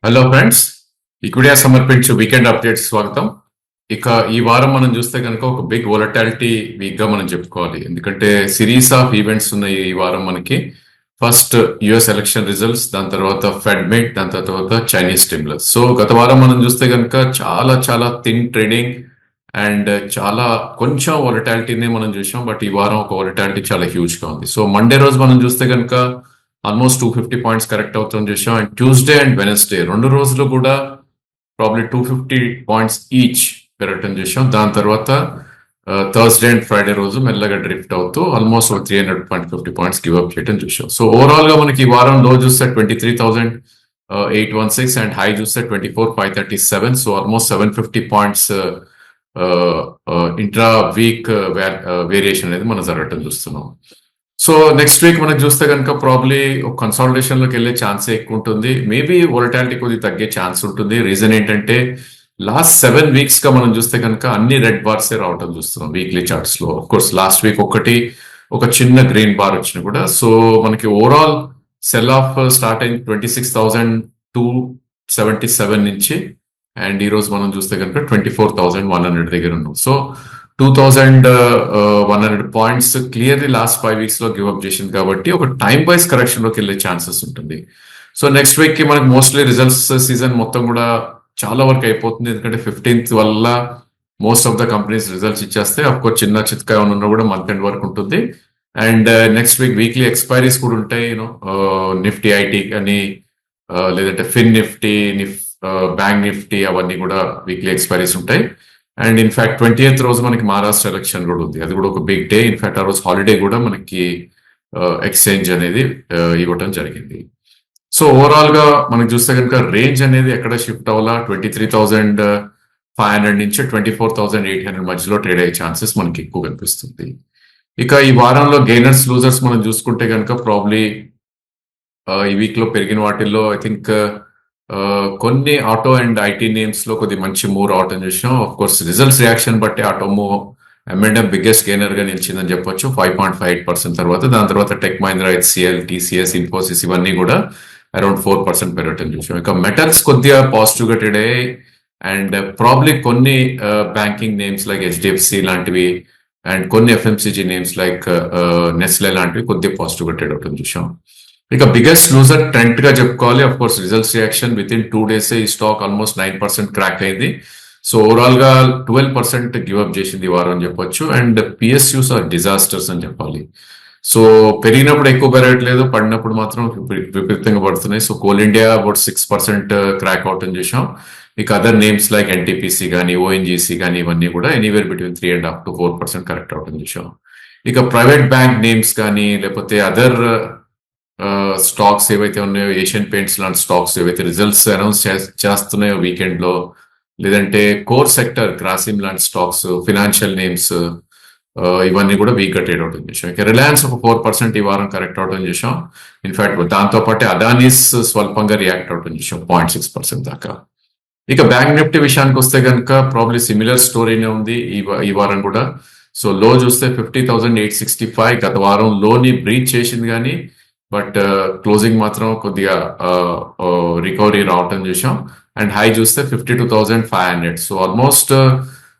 Hello friends, ఈక్విడియా సమర్పించు weekend updates స్వాగతం. ఇక ఈ వారం మనం చూస్తే కనుక ఒక బిగ్ వొలటాలిటీ వీక్ గా మనం చెప్పుకోవాలి. ఎందుకంటే సిరీస్ ఆఫ్ ఈవెంట్స్ ఉన్నాయి ఈ వారం మనకి. ఫస్ట్ యుఎస్ ఎలక్షన్ రిజల్ట్స్, దాని తర్వాత ఫెడ్ మీట్, దాని తర్వాత చైనీస్ స్టిమ్యులస్. సో గత వారం మనం చూస్తే కనుక చాలా చాలా థిన్ ట్రేడింగ్ అండ్ చాలా కొంచెం వొలటాలిటీనే మనం చూసాం. బట్ ఈ వారం ఒక వొలటాలిటీ చాలా హ్యూజ్ గా ఉంది. సో మండే రోజు మనం చూస్తే కనుక ఆల్మోస్ట్ 250 పాయింట్స్ కరెక్ట్ అవుతుంది చూసాం. అండ్ ట్యూస్డే అండ్ వెనస్డే రెండు రోజులు కూడా ప్రాబ్లీ 250 పాయింట్స్ ఈచ్ పెరగటం చూసాం. దాని తర్వాత థర్స్డే అండ్ ఫ్రైడే రోజు మెల్లగా డ్రిఫ్ట్ అవుతూ ఆల్మోస్ట్ 350 పాయింట్స్ గివ్ అప్ చేయడం చూసాం. సో ఓవరాల్ గా మనకి ఈ వారం లో చూస్తే 23,816 అండ్ హై చూస్తే 24,537. So almost 750 points intra week variation అనేది మనం జరగటం చూస్తున్నాం. సో నెక్స్ట్ వీక్ మనకు చూస్తే కనుక ప్రాబ్లీ ఒక కన్సాలిడేషన్ లోకి వెళ్ళే ఛాన్స్ ఎక్కువ ఉంటుంది. మేబీ వొలటాలిటీ కొద్దిగా తగ్గే ఛాన్స్ ఉంటుంది. రీజన్ ఏంటంటే లాస్ట్ 7 వీక్స్ గా మనం చూస్తే కనుక అన్ని రెడ్ బార్స్ రావటం చూస్తున్నాం వీక్లీ చార్ట్స్ లో. ఆఫ్ కోర్స్ లాస్ట్ వీక్ ఒక చిన్న గ్రీన్ బార్ వచ్చిన కూడా. సో మనకి ఓవరాల్ సెల్ ఆఫ్ స్టార్ట్ అయింది 26,277 నుంచి. అండ్ ఈ రోజు మనం చూస్తే కనుక 24,100 దగ్గర ఉన్నాం. So 2,100 points clearly last 5 weeks లో గివ్ అప్ చేసింది కాబట్టి ఒక టైం వైజ్ కరెక్షన్ లోకి వెళ్ళే ఛాన్సెస్ ఉంటుంది. సో నెక్స్ట్ వీక్ కి మనకి మోస్ట్లీ రిజల్ట్స్ సీజన్ మొత్తం కూడా చాలా వరకు అయిపోతుంది. ఎందుకంటే 15th వల్ల most of the companies results ఇచ్చేస్తే అఫ్కోర్స్ చిన్న చిత్కా ఉన్నా కూడా మంత్ ఎండ్ వరకు ఉంటుంది. And next week weekly expiries కూడా ఉంటాయి. నిఫ్టీ ఐటీ కానీ లేదంటే ఫిన్ నిఫ్టీ, బ్యాంక్ నిఫ్టీ అవన్నీ కూడా వీక్లీ ఎక్స్పైరీస్ ఉంటాయి. అండ్ ఇన్ఫాక్ట్ 20th రోజు మనకి మహారాష్ట్ర ఎలక్షన్ కూడా ఉంది. అది కూడా ఒక బిగ్ డే. ఇన్ఫాక్ట్ ఆ రోజు హాలిడే కూడా మనకి ఎక్స్చేంజ్ అనేది ఇవ్వటం జరిగింది. సో ఓవరాల్ గా మనకి చూస్తే కనుక రేంజ్ అనేది ఎక్కడ షిఫ్ట్ అవ్వాలా 23,500 నుంచి 24,800 మధ్యలో ట్రేడ్ అయ్యే ఛాన్సెస్ మనకి ఎక్కువ కనిపిస్తుంది. ఇక ఈ వారంలో గెయినర్స్ లూజర్స్ మనం చూసుకుంటే కనుక ప్రాబ్లీ ఈ వీక్ లో పెరిగిన వాటిల్లో ఐ థింక్ కొన్ని ఆటో అండ్ ఐటీ నేమ్స్ లో కొద్ది మంచి మూవ్ రావటం చూసాం. ఆఫ్ కోర్స్ రిజల్ట్స్ రియాక్షన్ బట్టి ఆటోమో ఎంఎండ్ఎం బిగ్గెస్ట్ గెయినర్ గా నిలిచిందని చెప్పొచ్చు 5.58% తర్వాత. దాని తర్వాత tech Mahindra, HCl, TCS, Infosys ఇవన్నీ కూడా అరౌండ్ 4% పెరగటం చూసాం. ఇక మెటల్స్ కొద్దిగా పాజిటివ్ గా ట్రేడ్ అయ్యాయి. అండ్ ప్రాబ్లీ కొన్ని బ్యాంకింగ్ నేమ్స్ లైక్ హెచ్డిఎఫ్సి లాంటివి అండ్ కొన్ని ఎఫ్ఎంసీజీ నేమ్స్ లైక్ నెస్లే లాంటివి కొద్దిగా పాజిటివ్ గా ట్రేడ్ అవటం చూసాం. ఇక బిగ్గెస్ట్ లూజర్ ట్రెంట్ గా చెప్పుకోవాలి. Of course results reaction with in 2 days ఈ స్టాక్ ఆల్మోస్ట్ 9% క్రాక్ అయింది. సో ఓవరాల్ గా 12% గివ్ అప్ చేసింది ఈ వారం అని చెప్పొచ్చు. అండ్ పిఎస్యూస్ ఆర్ డిజాస్టర్స్ అని చెప్పాలి. సో పెరిగినప్పుడు ఎక్కువ పెరగట్లేదు, పడినప్పుడు మాత్రం విపరీతంగా పడుతున్నాయి. So coal India about 6% crack out అని చూసాం. ఇక అదర్ నేమ్స్ లైక్ ఎన్టీపీసీ కానీ, ఓఎన్జీసీ కానీ ఇవన్నీ కూడా anywhere between 3.5 to 4% correct out చూసాం. ఇక ప్రైవేట్ బ్యాంక్ నేమ్స్ కానీ లేకపోతే అదర్ స్టాక్స్ ఏవైతే ఉన్నాయో, ఏషియన్ పెయింట్స్ లాంటి స్టాక్స్ ఏవైతే రిజల్ట్స్ అనౌన్స్ చేస్తున్నాయో వీకెండ్ లో, లేదంటే కోర్ సెక్టర్ గ్రాసిమ్ లాంటి స్టాక్స్, ఫినాన్షియల్ నేమ్స్ ఇవన్నీ కూడా వీక్ గా ట్రేడ్ అవుట్ చేసాం. ఇక రిలయన్స్ ఒక 4% ఈ వారం కరెక్ట్ అవుట్ చేసాం. ఇన్ఫాక్ట్ దాంతో పాటు అదానీస్ స్వల్పంగా రియాక్ట్ అవుట్ చేసాం 0.6% దాకా. ఇక బ్యాంక్ నిఫ్టీ విషయానికి వస్తే కనుక ప్రాబ్లీ సిమిలర్ స్టోరీనే ఉంది ఈ వారం కూడా. సో లో చూస్తే 50,865 గత వారం లోని బ్రీచ్ చేసింది కానీ బట్ క్లోజింగ్ మాత్రం కొద్దిగా రికవరీ రావటం చూసాం. అండ్ హై చూస్తే 52,500. So almost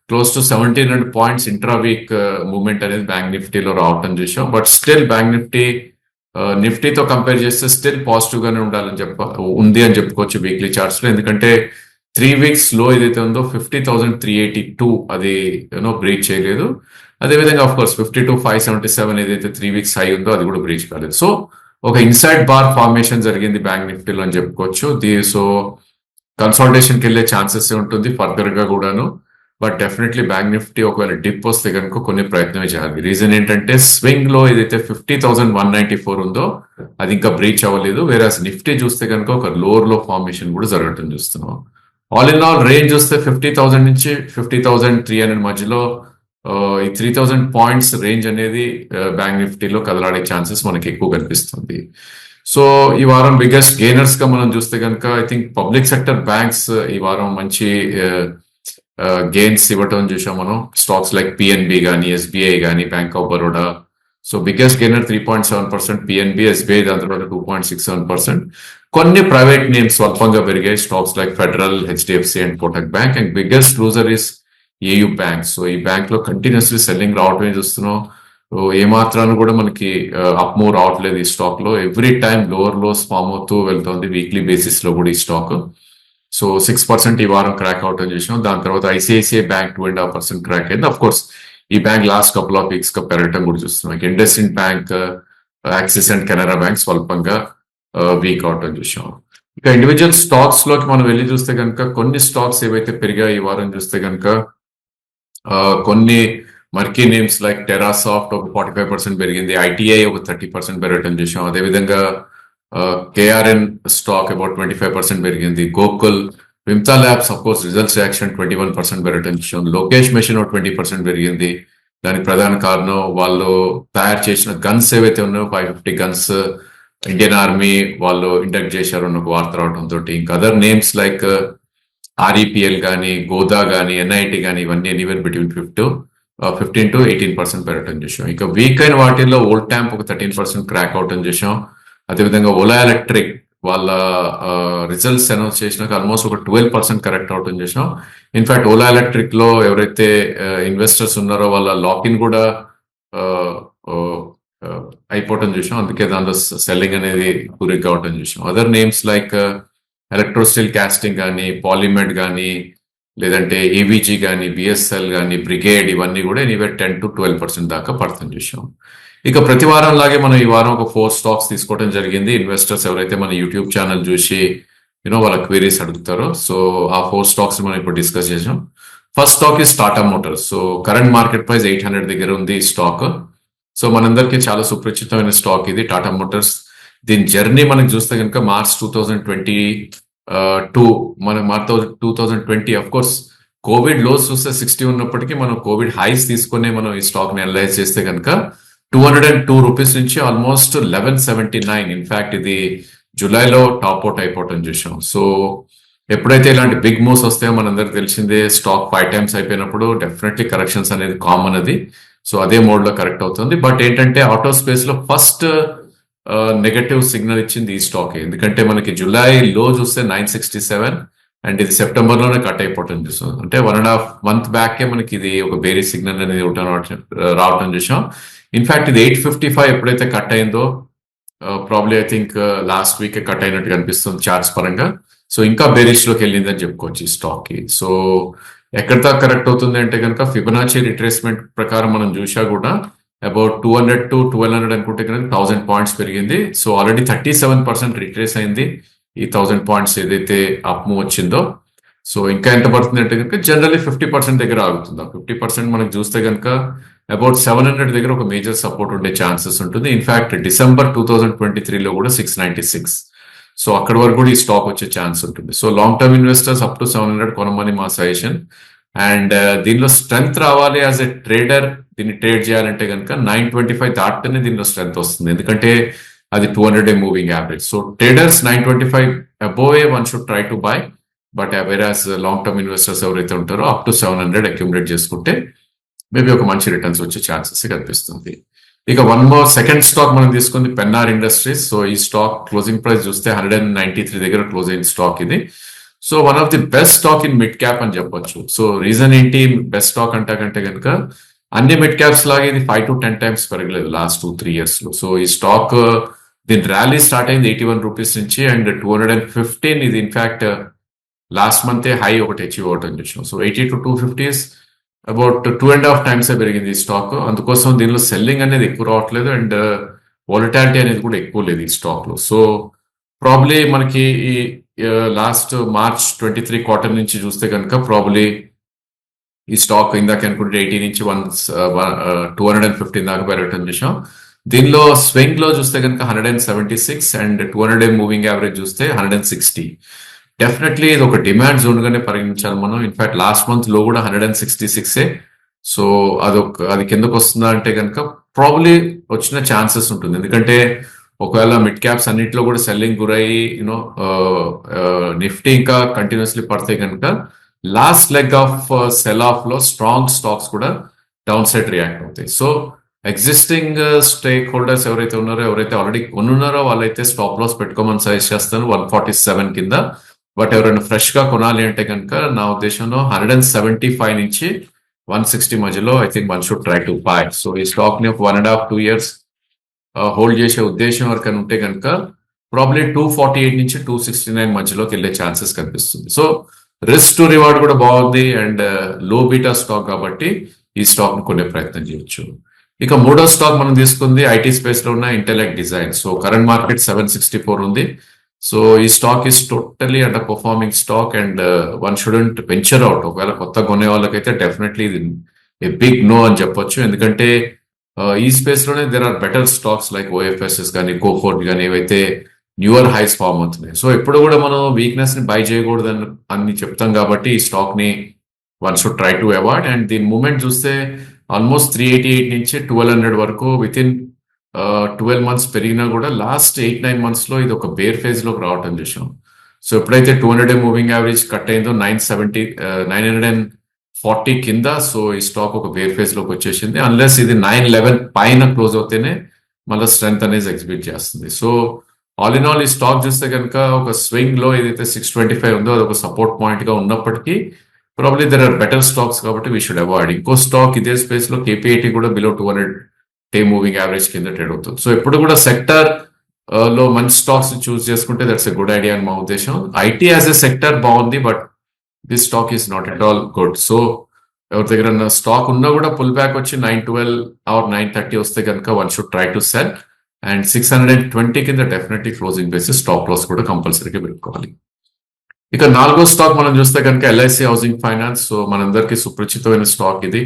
close to 1,700 points intra week movement అనేది బ్యాంక్ నిఫ్టీలో రావటం చూసాం. బట్ స్టిల్ బ్యాంక్ నిఫ్టీతో కంపేర్ చేస్తే స్టిల్ పాజిటివ్ గానే ఉంది అని చెప్పుకోవచ్చు వీక్లీ చార్ట్స్ లో. ఎందుకంటే 3 weeks లో ఏదైతే ఉందో 50,382 అది బ్రీచ్ చేయలేదు. అదేవిధంగా ఆఫ్ కోర్స్ 52,577 ఏదైతే 3 weeks హై ఉందో అది కూడా బ్రీచ్ కాలేదు. సో ఒక ఇన్సైడ్ బార్ ఫార్మేషన్ జరిగింది బ్యాంక్ నిఫ్టీలో అని చెప్పుకోవచ్చు. సో కన్సాలిడేషన్ కి వెళ్ళే ఛాన్సెస్ ఉంటుంది ఫర్దర్ గా కూడాను. బట్ డెఫినెట్లీ బ్యాంక్ నిఫ్టీ ఒకవేళ డిప్ వస్తే కనుక కొన్ని ప్రయత్నమే చేయాలి. రీజన్ ఏంటంటే స్వింగ్ లో ఏదైతే 50,194 ఉందో అది ఇంకా బ్రీచ్ అవ్వలేదు. వేరే నిఫ్టీ చూస్తే కనుక ఒక లోవర్ లో ఫార్మేషన్ కూడా జరగటం చూస్తున్నాం. ఆల్ ఇన్ ఆల్ రేంజ్ చూస్తే 50,000 నుంచి 50,300 మధ్యలో ఈ 3,000 పాయింట్స్ రేంజ్ అనేది బ్యాంక్ నిఫ్టీలో కదలాడే ఛాన్సెస్ మనకి ఎక్కువ కనిపిస్తుంది. సో ఈ వారం బిగ్గెస్ట్ గెయినర్స్ గా మనం చూస్తే కనుక I think public sector banks ఈ వారం మంచి గెయిన్స్ ఇవ్వటం చూసాం మనం. స్టాక్స్ లైక్ పిఎన్బి కానీ, ఎస్బీఐ కానీ, bank of Baroda, So biggest gainer 3.7%, PNB, SBI దాని తర్వాత 2.67%. కొన్ని ప్రైవేట్ నేమ్స్ స్వల్పంగా పెరిగాయి, stocks like federal, HDFC and Kotak bank. And biggest loser is AU bank. So ఈ బ్యాంక్ లో కంటిన్యూస్లీ సెల్లింగ్ రావటమే చూస్తున్నాం. ఏమాత్రాన్ని కూడా మనకి అప్ మూవ్ రావట్లేదు ఈ స్టాక్ లో. Every time lower lows form అవుతూ వెళ్తుంది వీక్లీ బేసిస్ లో కూడా ఈ స్టాక్. సో 6% ఈ వారం క్రాక్ అవుట్ అని చూసాం. దాని తర్వాత ఐసిఐసిఐ బ్యాంక్ 2.5% క్రాక్ అయింది. అఫ్ కోర్స్ ఈ bank last couple of weeks గా పెరగటం కూడా చూస్తున్నాం. IndusInd bank, Axis and Canara bank స్వల్పంగా వీక్ అవుట్ అని చూసాం. ఇక ఇండివిజువల్ స్టాక్స్ లోకి మనం వెళ్ళి చూస్తే కనుక కొన్ని స్టాక్స్ ఏవైతే పెరిగాయి ఈ వారం చూస్తే కనుక కొన్ని మర్కీ నేమ్స్ లైక్ టెరాసాఫ్ట్ ఒక 45% పెరిగింది, ఐటీఐ ఒక 30% పెరగటం చూసాం. అదేవిధంగా కేఆర్ఎన్ స్టాక్ అబౌట్ 25% పెరిగింది. Gokul, Vimta labs of course results action 21% పెరగటం చూసాం. లోకేష్ మెషిన్ ఒక 20% పెరిగింది. దానికి ప్రధాన కారణం వాళ్ళు తయారు చేసిన గన్స్ ఏవైతే ఉన్నాయో 550 గన్స్ ఇండియన్ ఆర్మీ వాళ్ళు ఇండక్ట్ చేశారు అన్న ఒక వార్త రావడంతో. ఇంకా అదర్ నేమ్స్ లైక్ ఆర్ఈపిఎల్ కానీ, గోదా కానీ, ఎన్ఐటి కానీ ఇవన్నీ ఎనీవేర్ బిట్వీన్ 15 to 18% పెరగటం చూసాం. ఇక వీక్ అయిన వాటిల్లో ఓల్డ్ ట్యాంప్ ఒక 13% క్రాక్ అవుట్ అని చూసాం. అదేవిధంగా ఓలా ఎలక్ట్రిక్ వాళ్ళ రిజల్ట్స్ అనౌన్స్ చేసినాక ఆల్మోస్ట్ ఒక 12% కరెక్ట్ అవుట్ అని చూసాం. ఇన్ఫాక్ట్ ఓలా ఎలక్ట్రిక్ లో ఎవరైతే ఇన్వెస్టర్స్ ఉన్నారో వాళ్ళ లాకిన్ కూడా అయిపోవటం చూసాం. అందుకే దాంట్లో సెల్లింగ్ అనేది గురి కావటం చూసాం. అదర్ నేమ్స్ లైక్ ఎలక్ట్రోస్టిల్ కాస్టింగ్ కానీ, పాలిమెడ్ కానీ, లేదంటే ఏవిజీ కానీ, బిఎస్ఎల్ కానీ, బ్రిగేడ్ ఇవన్నీ కూడా ఎనీవేర్ 10 to 12% దాకా పడుతుంది చూసాం. ఇక ప్రతి వారం లాగే మనం ఈ వారం ఒక 4 స్టాక్స్ తీసుకోవడం జరిగింది. ఇన్వెస్టర్స్ ఎవరైతే మన యూట్యూబ్ ఛానల్ చూసి వాళ్ళ క్వైరీస్ అడుగుతారో, సో ఆ 4 స్టాక్స్ మనం ఇప్పుడు డిస్కస్ చేసాం. First stock is Tata Motors. So current market price 800 దగ్గర ఉంది ఈ స్టాక్. సో మనందరికీ చాలా సుపరిచితమైన స్టాక్ ఇది టాటా మోటార్స్. దీని జర్నీ మనకి చూస్తే కనుక మార్చ్ 2022 మన March 2020 of course COVID lows చూస్తే 60 ఉన్నప్పటికీ మనం కోవిడ్ హైస్ తీసుకునే మనం ఈ స్టాక్ ని అనలైజ్ చేస్తే కనుక 202 రూపీస్ నుంచి ఆల్మోస్ట్ 1179. ఇన్ఫాక్ట్ ఇది జూలైలో టాప్ అవుట్ అయిపోవటం చూసాం. సో ఎప్పుడైతే ఇలాంటి బిగ్ మూవ్స్ వస్తాయో మనందరికి తెలిసిందే, స్టాక్ 5 times అయిపోయినప్పుడు డెఫినెట్లీ కరెక్షన్స్ అనేది కామన్ అది. సో అదే మోడ్ లో కరెక్ట్ అవుతుంది. బట్ ఏంటంటే ఆటో స్పేస్ లో ఫస్ట్ నెగటివ్ సిగ్నల్ ఇచ్చింది ఈ స్టాక్. ఎందుకంటే మనకి జూలై లో చూస్తే 967 అండ్ ఇది సెప్టెంబర్ లోనే కట్ అయిపోవటం చూసాం. అంటే 1.5 month బ్యాకే మనకి ఇది ఒక బేరీ సిగ్నల్ అనేది రావటం చూసాం. ఇన్ఫాక్ట్ ఇది 855 ఎప్పుడైతే కట్ అయిందో probably I think last week cut అయినట్టు కనిపిస్తుంది చార్ట్స్ పరంగా. సో ఇంకా బేరిష్ లోకి వెళ్ళిందని చెప్పుకోవచ్చు ఈ స్టాక్ కి. సో ఎక్కడ దాకా కరెక్ట్ అవుతుంది అంటే కనుక ఫిబొనాచి రిట్రేస్మెంట్ ప్రకారం మనం చూసా కూడా అబౌట్ 200 to 1200 అనుకుంటే కనుక 1000 పాయింట్స్ పెరిగింది. సో ఆల్రెడీ 37% రిట్రేస్ అయింది ఈ 1000 పాయింట్స్ ఏదైతే అప్ మూవ్ వచ్చిందో. సో ఇంకా ఎంత పడుతుంది అంటే కనుక జనరల్లీ 50% దగ్గర ఆగుతుంది. 50% మనకు చూస్తే కనుక అబౌట్ 700 దగ్గర ఒక మేజర్ సపోర్ట్ ఉండే ఛాన్సెస్ ఉంటుంది. ఇన్ఫాక్ట్ డిసెంబర్ 2023లో కూడా 696. సో అక్కడి వరకు కూడా ఈ స్టాక్ వచ్చే ఛాన్స్ ఉంటుంది. So long term investors up to 700 కొనమని మా సజెషన్. అండ్ దీనిలో స్ట్రెంగ్త్ రావాలి యాజ్ ఎ ట్రేడర్, దీన్ని ట్రేడ్ చేయాలంటే కనుక 925 దాటితేనే దీనిలో స్ట్రెంగ్త్ వస్తుంది. ఎందుకంటే అది 200-day moving average. So traders 925 above one should try to buy. But వెరాస్ long term investors ఎవరైతే ఉంటారో అప్ టు 700 అక్యుములేట్ చేసుకుంటే మేబీ ఒక మంచి రిటర్న్స్ వచ్చే ఛాన్సెస్ కనిపిస్తుంది. ఇక వన్ మోర్ సెకండ్ స్టాక్ మనం తీసుకుంది పెన్నార్ ఇండస్ట్రీస్. సో ఈ స్టాక్ క్లోజింగ్ ప్రైస్ చూస్తే 193 దగ్గర క్లోజ్ అయిన స్టాక్ ఇది. So one of the best stock in mid cap అని చెప్పొచ్చు. సో రీజన్ ఏంటి బెస్ట్ స్టాక్ అంటాకంటే కనుక అన్ని మిడ్ క్యాప్స్ లాగా ఇది 5 to 10 times పెరగలేదు లాస్ట్ 2-3 years లో. సో ఈ స్టాక్ దీని ర్యాలీ స్టార్ట్ అయింది 81 రూపీస్ నుంచి అండ్ 215 ఇది ఇన్ఫాక్ట్ లాస్ట్ మంత్ హై ఒకటి అచీవ్ అవటం చూసాం. సో 80 to 250 అబౌట్ 2.5 times పెరిగింది ఈ స్టాక్. అందుకోసం దీనిలో సెల్లింగ్ అనేది ఎక్కువ రావట్లేదు అండ్ వాలటాలిటీ అనేది కూడా ఎక్కువ లేదు ఈ స్టాక్ లో. సో ప్రాబ్లీ మనకి ఈ లాస్ట్ మార్చ్ 23 క్వార్టర్ నుంచి చూస్తే కనుక ప్రాబ్లీ ఈ స్టాక్ ఇందాక అనుకుంటే 80 నుంచి 215 దాకా పెరగటం చూసాం. దీనిలో స్వింగ్ లో చూస్తే కనుక 176 అండ్ 200-day మూవింగ్ యావరేజ్ చూస్తే 160. డెఫినెట్లీ ఇది ఒక డిమాండ్ జోన్ గానే పరిగణించాలి మనం. ఇన్ఫాక్ట్ లాస్ట్ మంత్ లో కూడా 166. సో అది కిందకు వస్తుందా అంటే కనుక ప్రాబ్లీ వచ్చిన ఛాన్సెస్ ఉంటుంది. ఎందుకంటే ఒకవేళ మిడ్ క్యాప్స్ అన్నింటిలో కూడా సెల్లింగ్ గురయ్యి నిఫ్టీ ఇంకా కంటిన్యూస్లీ పడితే కనుక last leg of cell of లో స్ట్రాంగ్ స్టాక్స్ కూడా డౌన్ సైడ్ రియాక్ట్ అవుతాయి. సో ఎగ్జిస్టింగ్ స్టేక్ హోల్డర్స్ ఎవరైతే ఉన్నారో, ఎవరైతే ఆల్రెడీ కొనున్నారో వాళ్ళైతే స్టాప్ లాస్ పెట్టుకోమని సజెస్ట్ చేస్తాను 147 కింద. బట్ ఎవరైనా ఫ్రెష్ గా కొనాలి అంటే కనుక నా ఉద్దేశంలో 175 నుంచి 160 మధ్యలో I think one should try to buy. So ఈ స్టాక్ ని ఒక 1.5-2 years హోల్డ్ చేసే ఉద్దేశం ఎవరికైనా ఉంటే కనుక ప్రాబ్లీ 248 నుంచి 269 మధ్యలోకి వెళ్ళే ఛాన్సెస్ కనిపిస్తుంది. సో రిస్క్ టు రివార్డ్ కూడా బాగుంది అండ్ లో బీటా స్టాక్ కాబట్టి ఈ స్టాక్ ని కొనే ప్రయత్నం చేయొచ్చు. ఇక మూడో స్టాక్ మనం తీసుకుంది ఐటీ స్పేస్ లో ఉన్న intellect design. So current market 764 ఉంది. సో ఈ stock is totally under performing stock and one student venture out. ఒకవేళ కొత్త కొనే వాళ్ళకైతే డెఫినెట్లీ ఇది ఏ బిగ్ నో అని చెప్పొచ్చు. ఎందుకంటే ఈ స్పేస్ లోనే there are better stocks like OFSS కానీ కోఫోర్ట్ కానీ ఏవైతే న్యూయర్ హైస్ ఫామ్ అవుతున్నాయి. సో ఎప్పుడు కూడా మనం వీక్నెస్ ని బై చేయకూడదు అని చెప్తాం కాబట్టి ఈ స్టాక్ ని one should try to avoid. And దీని మూమెంట్ చూస్తే ఆల్మోస్ట్ 388 నుంచి 1200 వరకు విత్ ఇన్ 12 months పెరిగినా కూడా లాస్ట్ 8-9 months లో ఇది ఒక బేర్ ఫేజ్ లోకి రావటం చూసాం. సో ఎప్పుడైతే 200 మూవింగ్ యావరేజ్ కట్ అయిందో 940 కింద, సో ఈ స్టాక్ ఒక బేర్ ఫేజ్ లోకి వచ్చేసింది. అన్లెస్ ఇది 911 పైన క్లోజ్ అవుతేనే మళ్ళీ స్ట్రెంత్ అనేది ఎగ్జిబిట్ చేస్తుంది. సో ఆల్ ఇన్ ఆల్ ఈ స్టాక్ చూస్తే కనుక ఒక స్వింగ్ లో ఏదైతే 625 ఉందో అది ఒక సపోర్ట్ పాయింట్ గా ఉన్నప్పటికీ probably there are better stocks కాబట్టి వీ షుడ్ అవాయిడ్. ఇంకో స్టాక్ ఇదే స్పేస్ లో కేపీఐటీ కూడా బిలో 200 మూవింగ్ యావరేజ్ కింద ట్రేడ్ అవుతుంది. సో ఎప్పుడు కూడా సెక్టర్ లో మంచి స్టాక్స్ చూస్ చేసుకుంటే దట్స్ ఎ గుడ్ ఐడియా అని మా ఉద్దేశం. ఐటీ యాజ్ ఎ సెక్టర్ బాగుంది but this stock is not at all good. So ఎవరి దగ్గర స్టాక్ ఉన్నా కూడా పుల్ బ్యాక్ వచ్చి 912 ఆర్ 930 వస్తే కనుక one should try to sell. And 620 కింద definitely closing basis stop loss కూడా కంపల్సరీగా పెట్టుకోవాలి. ఇక నాలుగో స్టాక్ మనం చూస్తే కనుక ఎల్ఐసి హౌసింగ్ ఫైనాన్స్. సో మనందరికీ సుపరిచితమైన స్టాక్ ఇది.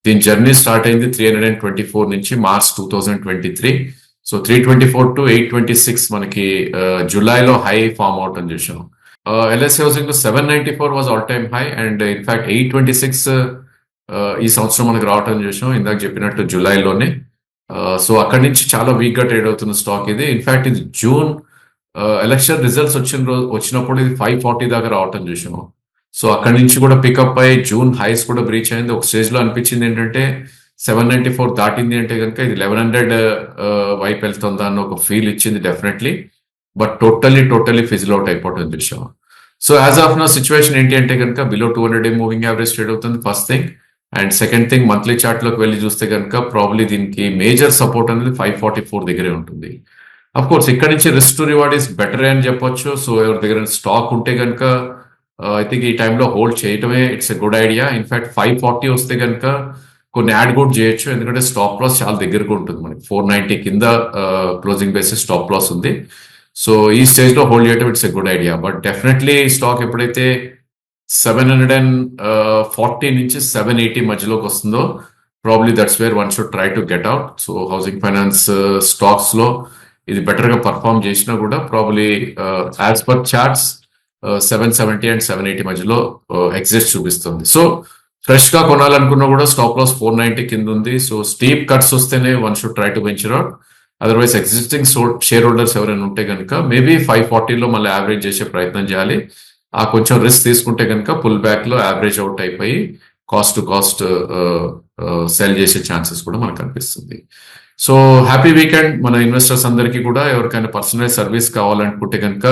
దీని జర్నీ స్టార్ట్ అయింది 324 నుంచి మార్చ్ 2023. సో 324 to 826 మనకి జూలైలో హై ఫామ్ అవుట్ అని చూసాం. ఎల్ఐసి హౌసింగ్ లో 794 was all time high and in fact 826 ఈ సంవత్సరం మనకి రావటం చూసాం ఇందాక చెప్పినట్టు జూలైలోనే. సో అక్కడి నుంచి చాలా వీక్ గా ట్రేడ్ అవుతున్న స్టాక్ ఇది. ఇన్ఫాక్ట్ ఇది జూన్ ఎలక్షన్ రిజల్ట్స్ వచ్చినప్పుడు ఇది 540 దాకా రావటం చూసాము. సో అక్కడి నుంచి కూడా పికప్ అయ్యి జూన్ హైస్ కూడా బ్రీచ్ అయింది. ఒక స్టేజ్ లో అనిపించింది ఏంటంటే 794 దాటింది అంటే కనుక ఇది 1100 వైపు వెళ్తుందా అన్న ఒక ఫీల్ ఇచ్చింది definitely. But totally fizzle out అయిపోవటం చూసాము. సో యాజ్ ఆఫ్ నా సిచ్యువేషన్ ఏంటి అంటే కనుక బిలో 200 మూవింగ్ యావరేజ్ ట్రేడ్ అవుతుంది first thing. And second thing monthly chart లోకి వెళ్ళి చూస్తే కనుక ప్రాబ్లీ దీనికి మేజర్ సపోర్ట్ అనేది 544 దగ్గరే ఉంటుంది. అఫ్ కోర్స్ ఇక్కడ నుంచి risk to reward is better అని చెప్పొచ్చు. సో ఎవరి దగ్గర స్టాక్ ఉంటే కనుక ఐ థింక్ ఈ టైంలో హోల్డ్ చేయటమే it's a good idea. In fact 540 వస్తే కనుక కొన్ని యాడ్ కూడా చేయొచ్చు ఎందుకంటే స్టాప్ లాస్ చాలా దగ్గరగా ఉంటుంది మనకి. 490 కింద క్లోజింగ్ బేసిస్ స్టాప్ లాస్ ఉంది. సో ఈ స్టేజ్ లో హోల్డ్ చేయటం it's a good idea. But definitely stock ఎప్పుడైతే 740 నుంచి 780 మధ్యలోకి వస్తుందో probably that's where one should try to get out. So housing finance stocks లో ఇది బెటర్ గా పర్ఫామ్ చేసినా కూడా probably as per charts 770 and 780 మధ్యలో ఎగ్జిస్ట్ చూపిస్తుంది. సో ఫ్రెష్ గా కొనాలనుకున్నా కూడా స్టాప్ లాస్ 490 కింద ఉంది. సో స్టీప్ కట్స్ వస్తేనే one should try to venture out. Otherwise existing share holders ఎవరైనా ఉంటే కనుక మేబీ 540లో మళ్ళీ యావరేజ్ చేసే ప్రయత్నం చేయాలి. ఆ కొంచెం రిస్క్ తీసుకుంటే కనుక పుల్ బ్యాక్ లో యావరేజ్ అవుట్ అయిపోయి కాస్ట్ టు కాస్ట్ సెల్ చేసే ఛాన్సెస్ కూడా మనకు కనిపిస్తుంది. సో హ్యాపీ వీకెండ్ మన ఇన్వెస్టర్స్ అందరికీ కూడా. ఎవరికైనా పర్సనలైజ్ సర్వీస్ కావాలనుకుంటే కనుక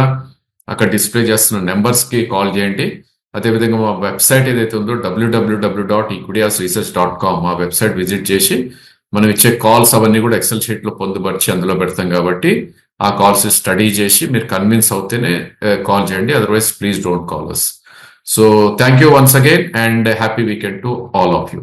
అక్కడ డిస్ప్లే చేస్తున్న నెంబర్స్ కి కాల్ చేయండి. అదేవిధంగా మా వెబ్సైట్ ఏదైతే ఉందో www.equityasresearch.com మా వెబ్సైట్ విజిట్ చేసి మనం ఇచ్చే కాల్స్ అవన్నీ కూడా ఎక్సెల్ షీట్ లో పొందుపరిచి అందులో పెడతాం కాబట్టి ఆ కాల్స్ స్టడీ చేసి మీరు కన్విన్స్ అవుతేనే కాల్ చేయండి. Otherwise please don't call us. So thank you once again and happy weekend to all of you.